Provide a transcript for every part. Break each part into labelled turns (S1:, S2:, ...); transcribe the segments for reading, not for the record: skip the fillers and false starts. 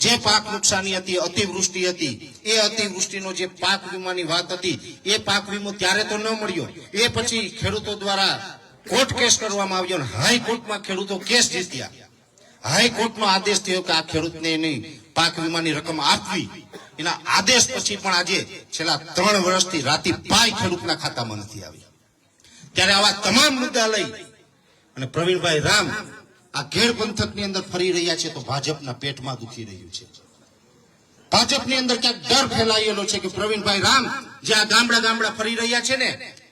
S1: જે પાક નુકસાની હતી, અતિવૃષ્ટિ હતી, એ અતિવૃષ્ટિનો જે પાક વીમાની વાત હતી, એ પાક વીમો ત્યારે તો ન મળ્યો. એ પછી ખેડૂતો દ્વારા કોર્ટ કેસ કરવામાં આવ્યો અને હાઈકોર્ટમાં ખેડૂતો કેસ જીત્યા. હાઈકોર્ટનો આદેશ થયો કે આ ખેડૂતને એની પાક વીમાની રકમ આપવી. એના આદેશ પછી પણ આજે છેલ્લા 3 વર્ષથી રાતી પાય ખેડૂતના ખાતામાં નથી આવી. ત્યારે આવા તમામ મુદ્દા લઈ અને પ્રવીણભાઈ રામ આ ઘેડ પંથકની અંદર ફરી રહ્યા છે તો ભાજપના પેટમાં દુખી રહ્યું છે. ભાજપની અંદર ક્યાંક ડર ફેલાયેલો છે કે પ્રવીણભાઈ રામ જે આ ગામડા ફરી રહ્યા છે ને,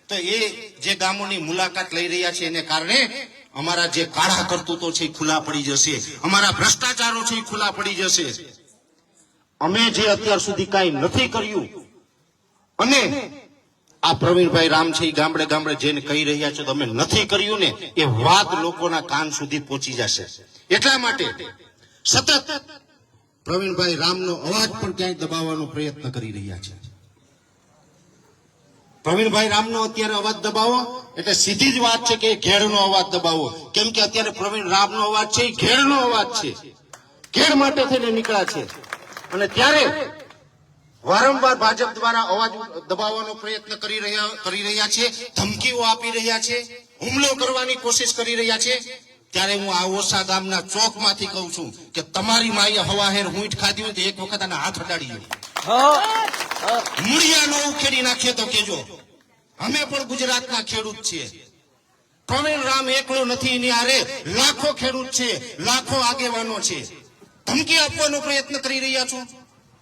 S1: તો એ જે ગામોની મુલાકાત લઈ રહ્યા છે એને કારણે અમારા જે કાળા કરતૂતો છે એ ખુલ્લા પડી જશે, અમારા ભ્રષ્ટાચારો છે એ ખુલ્લા પડી જશે. અમે જે અત્યાર સુધી કાંઈ નથી કર્યું અને આ પ્રવીણભાઈ રામ છે એ ગામડે જઈને કહી રહ્યા છે તો અમે નથી કર્યું ને, એ વાત લોકોના કાન સુધી પહોંચી જશે. એટલા માટે સતત પ્રવીણભાઈ રામનો અવાજ પણ ક્યાંય દબાવવાનો પ્રયત્ન કરી રહ્યા છે. પ્રવીણભાઈ રામનો અત્યારે અવાજ દબાવો એટલે સીધી જ વાત છે કે ઘેડનો અવાજ દબાવો. કેમ કે અત્યારે પ્રવીણ રામનો અવાજ છે એ ઘેડનો અવાજ છે, ઘેડ માટે થઈને નીકળ્યા છે. અને ત્યારે વારંવાર ભાજપ દ્વારા અવાજ દબાવવાનો પ્રયત્ન કરી રહ્યા છે, ધમકીઓ આપી રહ્યા છે, હુમલો કરવાની કોશિશ કરી રહ્યા છે. ત્યારે હું આ ઓસા ગામના ચોકમાંથી કહું છું કે તમારી માએ હવાહેર ઊંટ ખાધી હોય તો એક વખત આના હાથ અડાડી લો. મૂળિયા નો ઉખેડી નાખીએ તો કેજો. અમે પણ ગુજરાતના ખેડૂત છીએ. પ્રવીણ રામ એકલો નથી, એની હારે લાખો ખેડૂત છે, લાખો આગેવાનો છે. ધમકી આપવાનો પ્રયત્ન કરી રહ્યા છો.